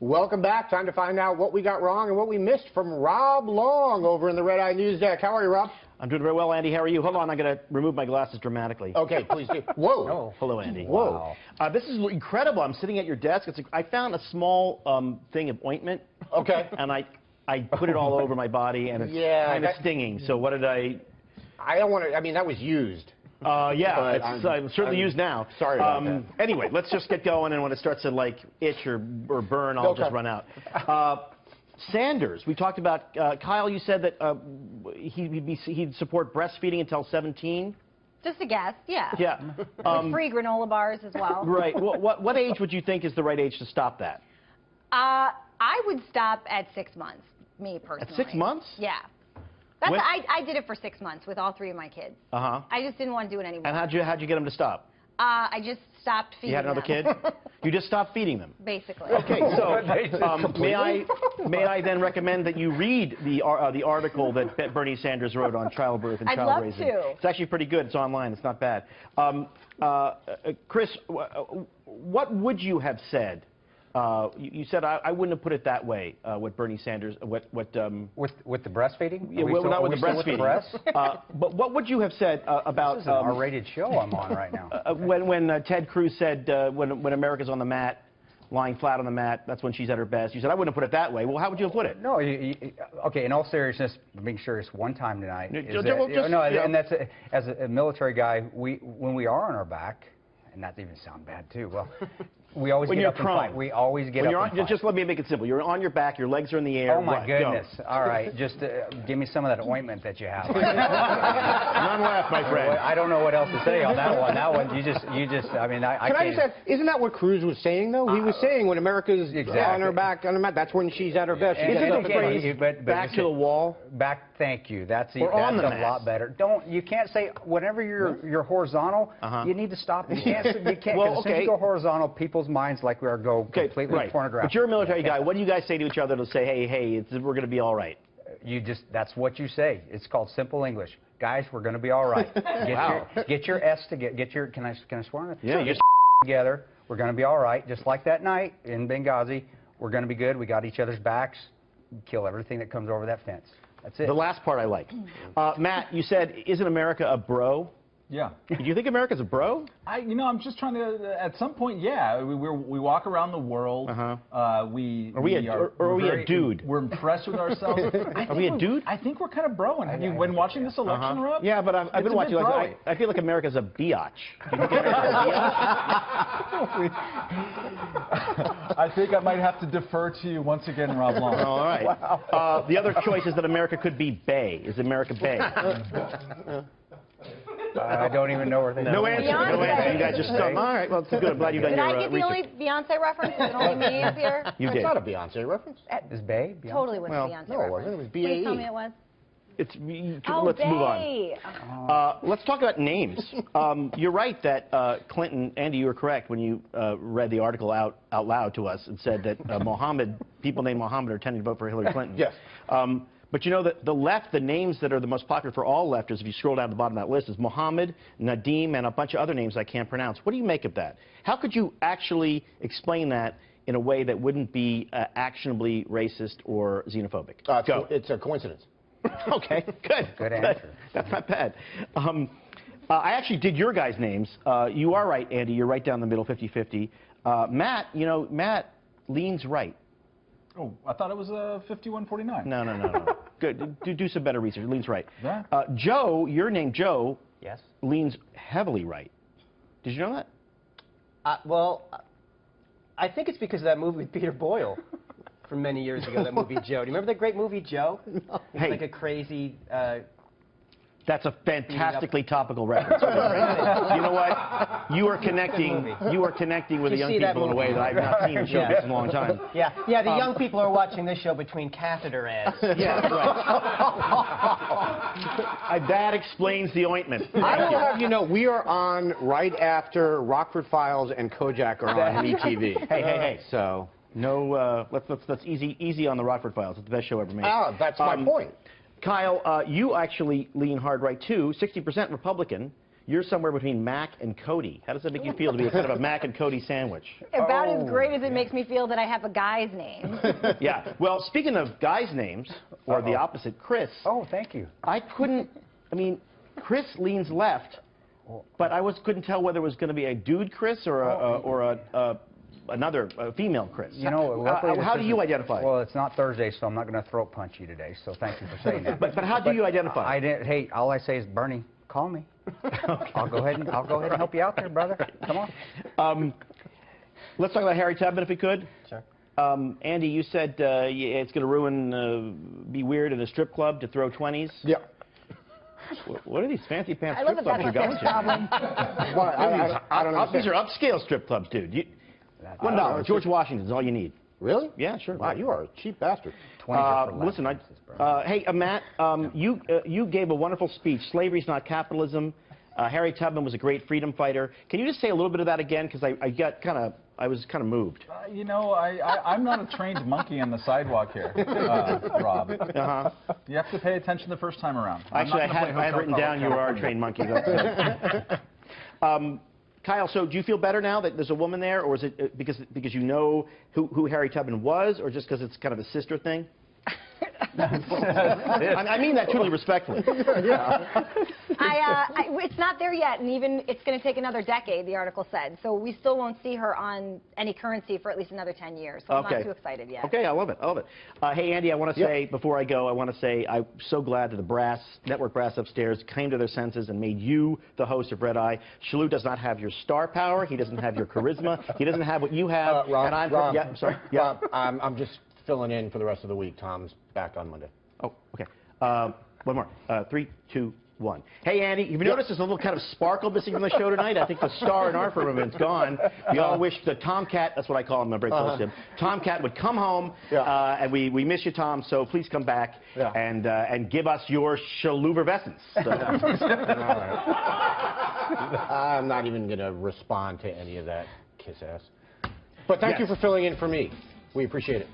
Welcome back. Time to find out what we got wrong and what we missed from Rob Long over in the Red Eye News Deck. How are you, Rob? I'm doing very well, Andy. How are you? Hold on, I'm going to remove my glasses dramatically. Okay, please do. Whoa. Oh, hello, Andy. Whoa. Wow. This is incredible. I'm sitting at your desk. I found a small thing of ointment. Okay. And I put it all over my body, and it's kind of stinging. So what did I don't want to. I mean, that was used. Yeah, it's certainly used now. Sorry about that. Anyway, let's just get going, and when it starts to like itch or burn, I'll just run out. Sanders, we talked about, Kyle, you said that he'd support breastfeeding until 17? Just a guess, yeah. Yeah. With free granola bars as well. Right. What age would you think is the right age to stop that? I would stop at 6 months, me personally. At 6 months? Yeah. I did it for 6 months with all 3 of my kids. Uh-huh. I just didn't want to do it anymore. And how'd you get them to stop? I just stopped feeding them. You had another kid? You just stopped feeding them? Basically. Okay, so may I then recommend that you read the article that Bernie Sanders wrote on childbirth and child raising. I'd love to. It's actually pretty good. It's online. It's not bad. Chris, what would you have said? You said I wouldn't have put it that way. What Bernie Sanders, with the breastfeeding? Yeah, not with the breastfeeding. But what would you have said about? This is an R-rated show I'm on right now. When Ted Cruz said when America's on the mat, lying flat on the mat, that's when she's at her best. You said I wouldn't have put it that way. Well, how would you have put it? No, okay. In all seriousness, being serious, one time tonight. And that's as a military guy. When we are on our back, and that even sound bad too. Well. We always get up and fight. We always get up and fight. Just let me make it simple. You're on your back, your legs are in the air. Oh, my goodness. All right. Just give me some of that ointment that you have. None left, my friend. I don't know what else to say on that one. That one, you just I mean, I can't. Just add, isn't that what Cruz was saying, though? He was saying when America's on her back, on the mat, that's when she's at her best. Back to the wall. Thank you. That's a lot better. You can't say whenever you're horizontal, you need to stop. You can't. Well, okay. If you go horizontal, people's minds like we are completely pornographic. But you're a military guy. What do you guys say to each other to say, hey, we're going to be all right? That's what you say. It's called simple English. Guys, we're going to be all right. Get your S together. Can I swear on it? Yeah. Get together. We're going to be all right. Just like that night in Benghazi, we're going to be good. We got each other's backs. Kill everything that comes over that fence. That's it. The last part I like. Matt, you said, isn't America a bro? Yeah. Do you think America's a bro? I'm just trying to. At some point, yeah. We walk around the world. Are we a dude? We're impressed with ourselves. Are we a dude? I think we're kind of broing. Have you been watching this election, Rob? Yeah, but I've been watching. I feel like America's a biatch. Do you think America's a biatch? I think I might have to defer to you once again, Rob Long. All right. Wow. The other choice is that America could be Bay. Is America Bay? I don't even know where they No answer. No answer. You guys just all right. Well, it's good. I'm glad you've done your research. Did I get the only Beyonce reference? Is it only me up here? You did. It's not a Beyonce reference. Is Bay? Beyonce? Totally was Beyonce reference. No, it wasn't. It was B.A.E. Please tell me it was. Let's move on. Let's talk about names. You're right that Clinton, Andy, you were correct when you read the article out loud to us and said that people named Mohammed are tending to vote for Hillary Clinton. Yes. But you know that the left, the names that are the most popular for all lefters, if you scroll down to the bottom of that list, is Mohammed, Nadim, and a bunch of other names I can't pronounce. What do you make of that? How could you actually explain that in a way that wouldn't be actionably racist or xenophobic? It's a coincidence. Okay, good. Good answer. That's not bad. I actually did your guys' names. You are right, Andy. You're right down the middle, 50-50. Matt, Matt leans right. Oh, I thought it was 51-49. No. Good. Do some better research. Leans right. Yeah. Joe, your name, Joe, yes, leans heavily right. Did you know that? Well, I think it's because of that movie with Peter Boyle from many years ago, that movie Joe. Do you remember that great movie Joe? No. It was like a crazy... That's a fantastically topical reference. You know what? You are connecting with the young people in a way that I've not seen in showbiz in a long time. Yeah, the young people are watching this show between catheter ads. Yeah, right. That explains the ointment. I will have you know, we are on right after Rockford Files and Kojak are on MeTV. Hey. So no, let's easy on the Rockford Files. It's the best show ever made. Ah, that's my point. Kyle, you actually lean hard right too. 60% Republican. you're somewhere between Mac and Cody. How does that make you feel to be a kind of a Mac and Cody sandwich? About as great as it makes me feel that I have a guy's name. Yeah. Well, speaking of guys' names, or the opposite, Chris. Oh, thank you. I mean, Chris leans left, but I couldn't tell whether it was going to be a dude Chris or another female Chris. You know, how do you identify? Well, it's not Thursday, so I'm not going to throat punch you today. So thank you for saying that. But how do you identify? Hey, all I say is, Bernie, call me. Okay. I'll go ahead and help you out there, brother. Come on. Let's talk about Harry Tubman, if we could. Sure. Andy, you said it's going to be weird in a strip club to throw 20s. Yeah. What are these fancy pants I strip love clubs you're going to? I don't know. These are upscale strip clubs, dude. $1, George Washington's all you need. Really? Yeah, sure. Wow, you are a cheap bastard. Listen, hey, Matt, you gave a wonderful speech. Slavery's not capitalism. Harry Tubman was a great freedom fighter. Can you just say a little bit of that again? Because I was kind of moved. You know, I'm not a trained monkey on the sidewalk here, Rob. You have to pay attention the first time around. Actually, I have written down you are a trained monkey. Kyle, so do you feel better now that there's a woman there, or is it because you know who Harry Tubman was, or just because it's kind of a sister thing? I mean that truly respectfully. It's not there yet, and even it's going to take another decade, the article said. So we still won't see her on any currency for at least another 10 years. So I'm not too excited yet. Okay, I love it. Hey, Andy, I want to say, before I go, I'm so glad that the network brass upstairs came to their senses and made you the host of Red Eye. Shalhoub does not have your star power. He doesn't have your charisma. He doesn't have what you have. Rob, I'm sorry. Rob, I'm just filling in for the rest of the week. Tom's back on Monday. Oh, okay. One more. 3, 2, 1. Hey, Andy, you've noticed there's a little kind of sparkle missing from the show tonight? I think the star in our firmament's gone. We all wish the Tomcat, that's what I call him, I'm very close to him, Tomcat would come home, and we miss you, Tom, so please come back and give us your Shalhoubervescence. So. I'm not even going to respond to any of that kiss ass. But thank you for filling in for me. We appreciate it.